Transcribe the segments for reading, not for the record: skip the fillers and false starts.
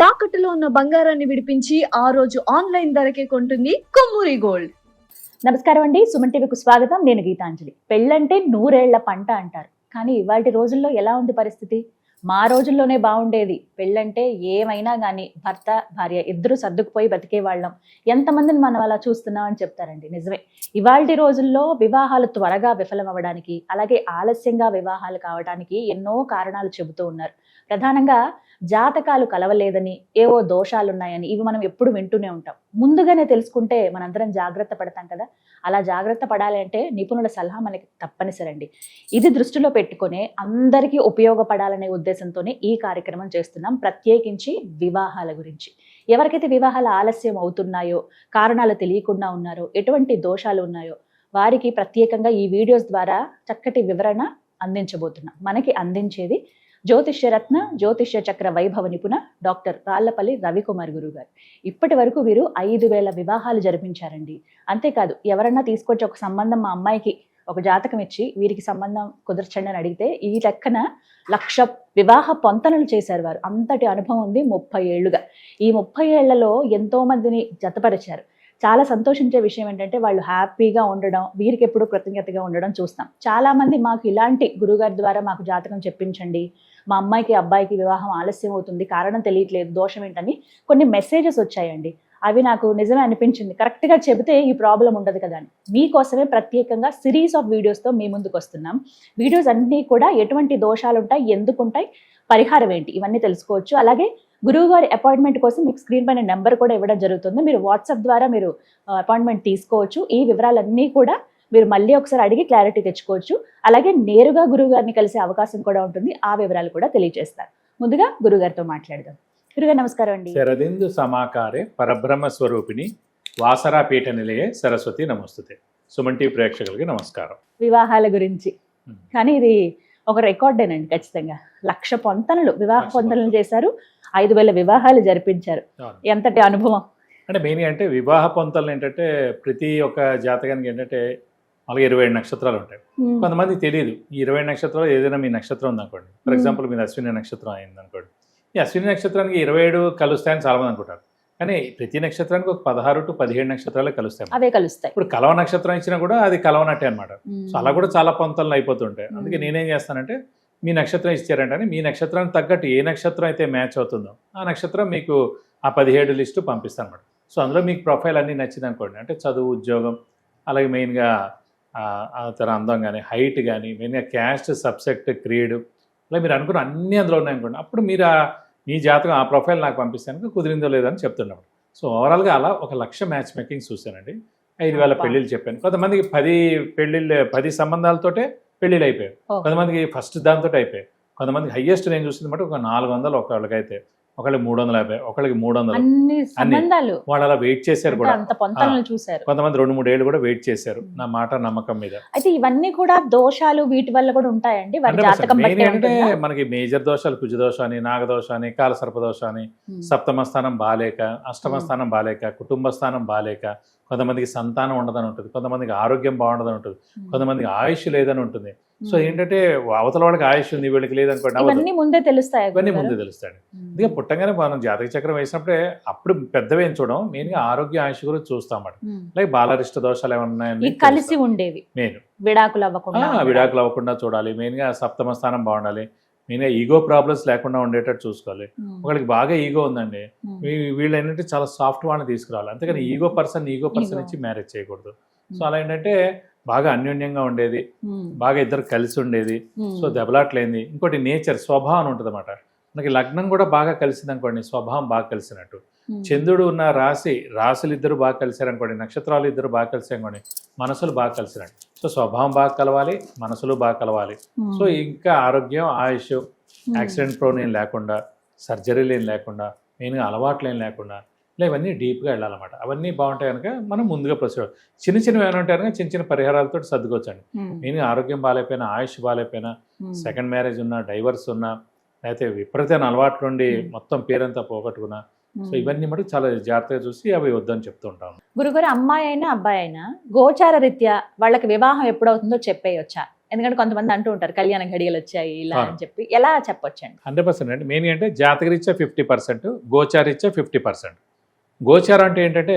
తాకట్టులో ఉన్న బంగారాన్ని విడిపించి ఆ రోజు ఆన్లైన్ ధరకే కొంటుంది కొమ్మూరి గోల్డ్. నమస్కారం అండి, సుమన్ టీవీకి స్వాగతం. నేను గీతాంజలి. పెళ్ళంటే 100 ఏళ్ల పంట అంటారు, కానీ ఇవాళ రోజుల్లో ఎలా ఉంది పరిస్థితి? మా రోజుల్లోనే బాగుండేది, పెళ్ళంటే ఏమైనా కానీ భర్త భార్య ఇద్దరు సర్దుకుపోయి బతికే వాళ్ళం, ఎంతమందిని మనం అలా చూస్తున్నాం అని చెప్తారండి. నిజమే, ఇవాళ రోజుల్లో వివాహాలు త్వరగా విఫలం అవ్వడానికి, అలాగే ఆలస్యంగా వివాహాలు కావడానికి ఎన్నో కారణాలు చెబుతూ ఉన్నారు. ప్రధానంగా జాతకాలు కలవలేదని, ఏవో దోషాలున్నాయని, ఇవి మనం ఎప్పుడు వింటూనే ఉంటాం. ముందుగానే తెలుసుకుంటే మనందరం జాగ్రత్త పడతాం కదా. అలా జాగ్రత్త పడాలి అంటే నిపుణుల సలహా మనకి తప్పనిసరండి. ఇది దృష్టిలో పెట్టుకునే అందరికీ ఉపయోగపడాలనే ఉద్దేశంతోనే ఈ కార్యక్రమం చేస్తున్నాం, ప్రత్యేకించి వివాహాల గురించి. ఎవరికైతే వివాహాలు ఆలస్యం అవుతున్నాయో, కారణాలు తెలియకుండా ఉన్నారో, ఎటువంటి దోషాలు ఉన్నాయో వారికి ప్రత్యేకంగా ఈ వీడియోస్ ద్వారా చక్కటి వివరణ అందించబోతున్నాం. మనకి అందించేది జ్యోతిష్యరత్న జ్యోతిష్య చక్ర వైభవ నిపుణ డాక్టర్ రాళ్లపల్లి రవికుమార్ గురువు గారు. ఇప్పటి వరకు వీరు 5,000 వివాహాలు జరిపించారండి. అంతేకాదు, ఎవరన్నా తీసుకొచ్చి ఒక సంబంధం మా అమ్మాయికి ఒక జాతకం ఇచ్చి వీరికి సంబంధం కుదర్చండి అని అడిగితే ఈ లెక్కన 1,00,000 వివాహ పొంతనలు చేశారు వారు. అంతటి అనుభవం ఉంది 30 ఏళ్లుగా. ఈ 30 ఏళ్లలో ఎంతో మందిని జతపరిచారు. చాలా సంతోషించే విషయం ఏంటంటే వాళ్ళు హ్యాపీగా ఉండడం, వీరికి ఎప్పుడు కృతజ్ఞతగా ఉండడం చూస్తాం. చాలా మంది మాకు ఇలాంటి గురుగారి ద్వారా మాకు జాతకం చెప్పించండి, మా అమ్మాయికి అబ్బాయికి వివాహం ఆలస్యం అవుతుంది, కారణం తెలియట్లేదు, దోషం ఏంటని కొన్ని మెసేజెస్ వచ్చాయండి. అవి నాకు నిజమే అనిపించింది. కరెక్ట్గా చెబితే ఈ ప్రాబ్లం ఉండదు కదా అని మీకోసమే ప్రత్యేకంగా సిరీస్ ఆఫ్ వీడియోస్తో మీ ముందుకు వస్తున్నాం. వీడియోస్ అన్నీ కూడా ఎటువంటి దోషాలు ఉంటాయి, ఎందుకు ఉంటాయి, పరిహారం ఏంటి, ఇవన్నీ తెలుసుకోవచ్చు. అలాగే గురువు గారి అపాయింట్మెంట్ కోసం మీకు స్క్రీన్ పైన నెంబర్ కూడా ఇవ్వడం జరుగుతుంది. మీరు వాట్సాప్ ద్వారా మీరు అపాయింట్మెంట్ తీసుకోవచ్చు. ఈ వివరాలన్నీ కూడా మీరు మళ్ళీ ఒకసారి అడిగి క్లారిటీ తెచ్చుకోవచ్చు. అలాగే నేరుగా గురువు గారిని కలిసే అవకాశం కూడా ఉంటుంది. ఆ వివరాలు కూడా తెలియజేస్తారు. ముందుగా గురుగారితో మాట్లాడదాం. గురుగారు నమస్కారం అండి. శరదిందు సమాకారే పరబ్రహ్మ స్వరూపిణి వాసరా పీఠ నిలయే సరస్వతి నమస్తుతే. సుమన్ టీవీ ప్రేక్షకులకి నమస్కారం. వివాహాల గురించి కానీ ఇది ఒక రికార్డేనండి. ఖచ్చితంగా 1,00,000 పొంతనలు, వివాహ పొంతనలు చేశారు, 5,000 వివాహాలు జరిపించారు. ఎంతటి అనుభవం అంటే మెయిన్ అంటే వివాహ పొంతలు ఏంటంటే ప్రతి ఒక్క జాతకానికి ఏంటంటే అలాగే 27 నక్షత్రాలు ఉంటాయి. కొంతమంది తెలియదు ఈ 27 నక్షత్రాలు ఏదైనా మీ నక్షత్రం ఉందనుకోండి. ఫర్ ఎగ్జాంపుల్ మీది అశ్విని నక్షత్రం అయింది అనుకోండి. ఈ అశ్విని నక్షత్రానికి 27 కలుస్తాయని చాలా మంది అనుకుంటారు. కానీ ప్రతి నక్షత్రానికి ఒక 16 to 17 నక్షత్రాలే కలుస్తాయి. అవే కలుస్తాయి. ఇప్పుడు కలవ నక్షత్రం ఇచ్చినా కూడా అది కలవనట్టే అనమాట. సో అలా కూడా చాలా పొంతలు అయిపోతుంటాయి. అందుకే నేనేం చేస్తానంటే మీ నక్షత్రం ఇచ్చారంటే మీ నక్షత్రానికి తగ్గట్టు ఏ నక్షత్రం అయితే మ్యాచ్ అవుతుందో ఆ నక్షత్రం మీకు ఆ 17 లిస్టు పంపిస్తాను అనమాట. సో అందులో మీకు ప్రొఫైల్ అన్నీ నచ్చింది అనుకోండి, అంటే చదువు, ఉద్యోగం, అలాగే మెయిన్గా తన అందం కానీ, హైట్ కానీ, మెయిన్గా క్యాస్ట్, సబ్సెక్ట్, క్రీడ్, అలా మీరు అనుకున్న అన్నీ అందులో ఉన్నాయనుకోండి. అప్పుడు మీరు మీ జాతకం ఆ ప్రొఫైల్ నాకు పంపిస్తాను, కుదిరిందో లేదని చెప్తున్నాడు. సో ఓవరాల్గా అలా 1,00,000 మ్యాచ్ మేకింగ్ చూశానండి. 5,000 పెళ్ళిళ్ళు చెప్పాను. కొంతమందికి 10 సంబంధాలతోటే పెళ్ళిళ్ళు అయిపోయాయి. కొంతమందికి ఫస్ట్ దాంతో అయిపోయాయి. కొంతమందికి హైయెస్ట్ నేను చూసింది మాట ఒక 400 ఒకళ్ళకైతే, ఒకళ్ళకి 350, ఒకళ్ళకి 300. వాళ్ళు అలా వెయిట్ చేశారు కూడా. కొంతమంది 2-3 ఏళ్ళు కూడా వెయిట్ చేశారు నా మాట నమ్మకం మీద. అయితే ఇవన్నీ కూడా దోషాలు వీటి వల్ల కూడా ఉంటాయండి. అంటే మనకి మేజర్ దోషాలు కుజ దోషం అని, నాగదోషం అని, కాలసర్ప దోషం అని, సప్తమ స్థానం బాలేక, అష్టమ స్థానం బాలేక, కుటుంబ స్థానం బాలేక, కొంతమందికి సంతానం ఉండదని ఉంటుంది, కొంతమందికి ఆరోగ్యం బాగుండదని ఉంటుంది, కొంతమందికి ఆయుష్ లేదని ఉంటుంది. సో ఏంటంటే అవతల వాడికి ఆయుష్ ఉంది, వీళ్ళకి లేదనుకోండి, ఇవన్నీ ముందే తెలుస్తాయి. అందుకే పుట్టంగానే మనం జాతక చక్రం వేసినప్పుడే అప్పుడు పెద్దవేం చూడడం, మెయిన్ గా ఆరోగ్య ఆయుష్ గురించి చూస్తాం అన్నమాట. లైక్ బాలరిష్ట దోషాలు ఏమన్నా ఉన్నాయని కలిసి ఉండేవి, మెయిన్ విడాకులు అవ్వకుండా చూడాలి. మెయిన్ గా సప్తమ స్థానం బాగుండాలి. మెయిన్గా ఈగో ప్రాబ్లమ్స్ లేకుండా ఉండేటట్టు చూసుకోవాలి. ఒకరికి బాగా ఈగో ఉందండి, వీళ్ళు ఏంటంటే చాలా సాఫ్ట్ వాళ్ళని తీసుకురావాలి. అంతేకాని ఈగో పర్సన్ ఇచ్చి మ్యారేజ్ చేయకూడదు. సో అలా ఏంటంటే బాగా అన్యోన్యంగా ఉండేది, బాగా ఇద్దరు కలిసి ఉండేది, సో దెబ్బలాట్లేంది. ఇంకోటి నేచర్, స్వభావం ఉంటుంది అన్నమాట. మనకి లగ్నం కూడా బాగా కలిసింది అనుకోండి, స్వభావం బాగా కలిసినట్టు. చంద్రుడు ఉన్న రాశులు ఇద్దరు బాగా కలిసారనుకోండి, నక్షత్రాలు ఇద్దరు బాగా కలిసారనుకోండి, మనసులు బాగా కలిసినట్టు. సో స్వభావం బాగా కలవాలి, మనసులు బాగా కలవాలి. సో ఇంకా ఆరోగ్యం, ఆయుష్, యాక్సిడెంట్ ప్రోన్ ఏం లేకుండా, సర్జరీలు ఏం లేకుండా, మెయిన్గా అలవాట్లు ఏం లేకుండా, ఇలా ఇవన్నీ డీప్గా వెళ్ళాలన్నమాట. అవన్నీ బాగుంటాయి కనుక మనం ముందుగా ప్రొసీడ్. చిన్న ఏమైనా ఉంటాయి కనుక చిన్న పరిహారాలతో సర్దుకోవచ్చండి. మెయిన్గా ఆరోగ్యం బాగాలేకపోయినా, ఆయుష్ బాగాలేకపోయినా, సెకండ్ మ్యారేజ్ ఉన్నా, డైవర్స్ ఉన్నా, లేకపోతే విపరీతమైన అలవాట్లు నుండి మొత్తం పేరంతా పోగొట్టుకున్నా, సో ఇవన్నీ మటు చాలా జాగ్రత్తగా చూసి అవి వద్దని చెప్తూ ఉంటాం. గురుగారు, అమ్మాయి అయినా అబ్బాయి అయినా గోచార రీత్యా వాళ్ళకి వివాహం ఎప్పుడవుతుందో చెప్పేయొచ్చా? ఎందుకంటే కొంతమంది అంటూ ఉంటారు కళ్యాణ ఘడియలు వచ్చాయి ఇలా అని చెప్పి, ఎలా చెప్పొచ్చండి? 100% అండి. మెయిన్ అంటే జాతకరీత్యా 50%, గోచారీత్యా 50%. గోచారం అంటే ఏంటంటే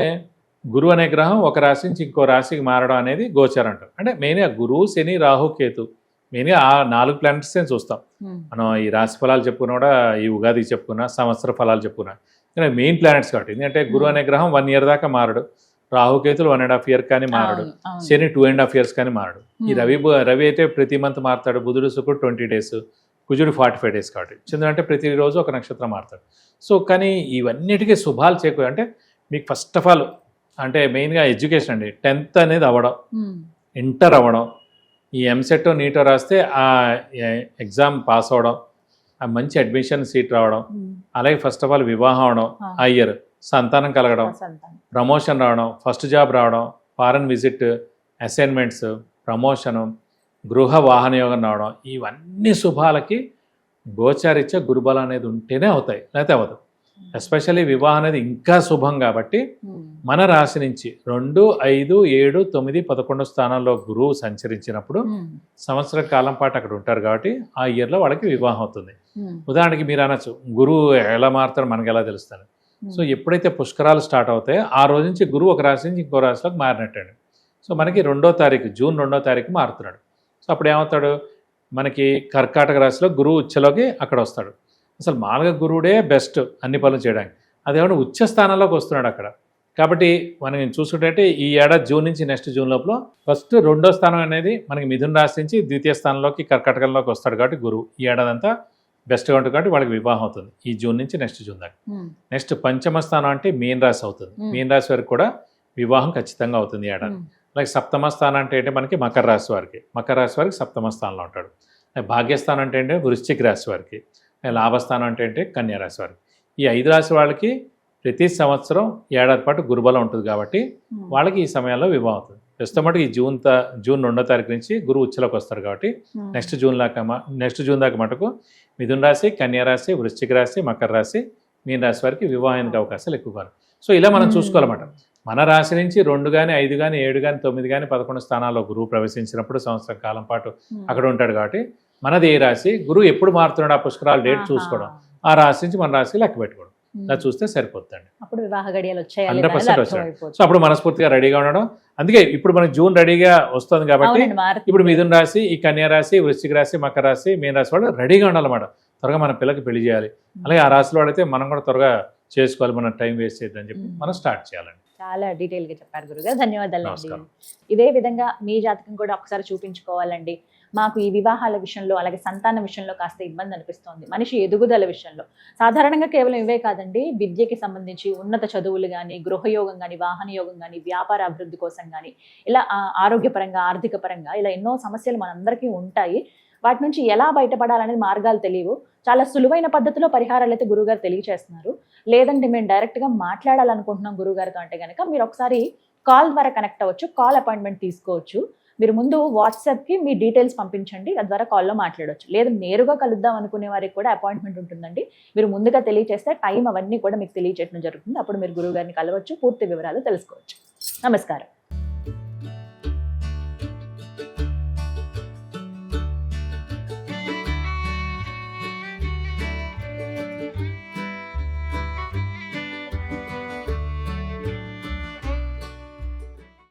గురువు అనే గ్రహం ఒక రాశి నుంచి ఇంకో రాశికి మారడం అనేది గోచారం అంటారు. అంటే మెయిన్గా గురువు, శని, రాహు, కేతు, మెయిన్గా ఆ 4 ప్లానెట్స్ని చూస్తాం మనం. ఈ రాశి ఫలాలు చెప్పుకున్నా కూడా, ఈ ఉగాదికి చెప్పుకున్నా, సంవత్సర ఫలాలు చెప్పుకున్నా, కానీ మెయిన్ ప్లానెట్స్ కాబట్టి. ఎందుకంటే గురువు అనే గ్రహం 1 year దాకా మారడు, రాహుకేతులు 1.5 year కానీ మారడు, శని 2.5 years కానీ మారడు. ఈ రవి అయితే ప్రతి మంత్ మారుతాడు, బుధుడు, శుక్రుడు 20 days, కుజుడు 45 days కాబట్టి. చంద్రుడు అంటే ప్రతిరోజు ఒక నక్షత్రం మారుతాడు. సో కానీ ఇవన్నిటికీ శుభాలు చేకూరు. అంటే మీకు ఫస్ట్ ఆఫ్ ఆల్ అంటే మెయిన్గా ఎడ్యుకేషన్ అండి. 10th అనేది అవ్వడం, ఇంటర్ అవ్వడం, ఈ ఎంసెట్ నీటో రాస్తే ఆ ఎగ్జామ్ పాస్ అవ్వడం, ఆ మంచి అడ్మిషన్ సీట్ రావడం, అలాగే ఫస్ట్ ఆఫ్ ఆల్ వివాహం అవడం, ఆ ఇయర్ సంతానం కలగడం, ప్రమోషన్ రావడం, ఫస్ట్ జాబ్ రావడం, ఫారెన్ విజిట్, అసైన్మెంట్స్, ప్రమోషను, గృహ వాహన యోగం రావడం, ఇవన్నీ శుభాలకి గోచారిత్య గురుబలం అనేది ఉంటేనే అవుతాయి, లేకపోతే అవ్వదు. ఎస్పెషల్లీ వివాహం అనేది ఇంకా శుభం కాబట్టి మన రాశి నుంచి 2, 5, 7, 9, 11 స్థానాల్లో గురువు సంచరించినప్పుడు సంవత్సర కాలం పాటు అక్కడ ఉంటారు కాబట్టి ఆ ఇయర్లో వాళ్ళకి వివాహం అవుతుంది. ఉదాహరణకి మీరు అనొచ్చు, గురువు ఎలా మారుతారో మనకి ఎలా తెలుస్తుంది. సో ఎప్పుడైతే పుష్కరాలు స్టార్ట్ అవుతాయో ఆ రోజు నుంచి గురువు ఒక రాశి నుంచి ఇంకో రాశిలోకి మారినట్టండి. సో మనకి 2వ తారీఖు, జూన్ 2వ తారీఖు మారుతున్నాడు. సో అప్పుడు ఏమవుతాడు, మనకి కర్కాటక రాశిలో గురువు ఉచ్చలోకి అక్కడ వస్తాడు. అసలు మామూలుగా గురువుడే బెస్ట్ అన్ని పనులు చేయడానికి, అదేమన్నా ఉచ్చ స్థానంలోకి వస్తున్నాడు అక్కడ. కాబట్టి మనం చూసుకుంటే ఈ ఏడాది జూన్ నుంచి నెక్స్ట్ జూన్ లోపల ఫస్ట్ 2వ స్థానం అనేది మనకి మిథున రాశి నుంచి ద్వితీయ స్థానంలోకి కర్కాటకంలోకి వస్తాడు కాబట్టి గురువు ఈ ఏడాది అంతా బెస్ట్గా ఉంటుంది కాబట్టి వాళ్ళకి వివాహం అవుతుంది ఈ జూన్ నుంచి నెక్స్ట్ జూన్ దాకా. నెక్స్ట్ పంచమ స్థానం అంటే మీన రాశి అవుతుంది. మీన రాశి వారికి కూడా వివాహం ఖచ్చితంగా అవుతుంది ఈ ఏడాది. అలాగే సప్తమ స్థానం అంటే మనకి మకర రాశి వారికి, మకర రాశి వారికి సప్తమ స్థానంలో ఉంటాడు. భాగ్యస్థానం అంటే వృశ్చిక రాశి వారికి, లాభస్థానం అంటే కన్యా రాశి వారికి. ఈ 5 రాశి వాళ్ళకి ప్రతి సంవత్సరం ఏడాది పాటు గురుబలం ఉంటుంది కాబట్టి వాళ్ళకి ఈ సమయంలో వివాహం అవుతుంది. ప్రస్తుతం మటుకు ఈ జూన్ 2వ తారీఖు నుంచి గురువు ఉచ్చలోకి వస్తారు కాబట్టి నెక్స్ట్ జూన్ దాకా మటుకు మిథున రాశి, కన్యా రాశి, వృశ్చిక రాశి, మకర రాశి, మీన రాశి వారికి వివాహానికి అవకాశాలు ఎక్కువగా. సో ఇలా మనం చూసుకోవాలన్నమాట. మన రాశి నుంచి 2 కానీ 5 కానీ 7 కానీ 9 కానీ 11 స్థానాల్లో గురువు ప్రవేశించినప్పుడు సంవత్సరం కాలం పాటు అక్కడ ఉంటాడు కాబట్టి మనది ఏ రాశి, గురువు ఎప్పుడు మారుతున్నాడు ఆ పుష్కరాల డేట్ చూసుకోవడం, ఆ రాశి నుంచి మన రాశికి లెక్క పెట్టుకోవడం, ఇలా చూస్తే సరిపోతుందండి. అప్పుడు వివాహ గడియలు వచ్చాయి 100% వచ్చాయి. సో అప్పుడు మనస్ఫూర్తిగా రెడీగా ఉండడం. అందుకే ఇప్పుడు మనకి జూన్ రెడీగా వస్తుంది కాబట్టి ఇప్పుడు మిథున రాశి, ఈ కన్యా రాశి, వృశ్చిక రాశి, మకర రాశి, మీన రాశి వాళ్ళు రెడీగా ఉండాలన్నమాట. త్వరగా మన పిల్లకి పెళ్లి చేయాలి. అలాగే ఆ రాశిలో వాడైతే మనం కూడా త్వరగా చేసుకోవాలి, మనం టైం వేస్ట్ చేయొద్దని చెప్పి మనం స్టార్ట్ చేయాలండి. చాలా డీటెయిల్గా చెప్పారు గురుగారు, ధన్యవాదాలు. ఇదే విధంగా మీ జాతకం కూడా ఒకసారి చూపించుకోవాలండి. మాకు ఈ వివాహాల విషయంలో అలాగే సంతాన విషయంలో కాస్త ఇబ్బంది అనిపిస్తోంది, మనిషి ఎదుగుదల విషయంలో. సాధారణంగా కేవలం ఇవే కాదండి, విద్యకి సంబంధించి ఉన్నత చదువులు కానీ, గృహయోగం కానీ, వాహన యోగం కానీ, వ్యాపార అభివృద్ధి కోసం కానీ, ఇలా ఆరోగ్యపరంగా, ఆర్థిక పరంగా ఇలా ఎన్నో సమస్యలు మనందరికీ ఉంటాయి. వాటి నుంచి ఎలా బయటపడాలనేది మార్గాలు తెలియవు. చాలా సులువైన పద్ధతిలో పరిహారాలు అయితే గురువుగారు తెలియజేస్తున్నారు. లేదంటే మేము డైరెక్ట్గా మాట్లాడాలనుకుంటున్నాం గురువుగారితో అంటే కనుక మీరు ఒకసారి కాల్ ద్వారా కనెక్ట్ అవ్వచ్చు, కాల్ అపాయింట్మెంట్ తీసుకోవచ్చు. మీరు ముందు వాట్సాప్కి మీ డీటెయిల్స్ పంపించండి, తద్వారా కాల్లో మాట్లాడవచ్చు. లేదా నేరుగా కలుద్దాం అనుకునే వారికి కూడా అపాయింట్మెంట్ ఉంటుందండి. మీరు ముందుగా తెలియజేస్తే టైం అవన్నీ కూడా మీకు తెలియజేయడం జరుగుతుంది. అప్పుడు మీరు గురువుగారిని కలవచ్చు, పూర్తి వివరాలు తెలుసుకోవచ్చు. నమస్కారం.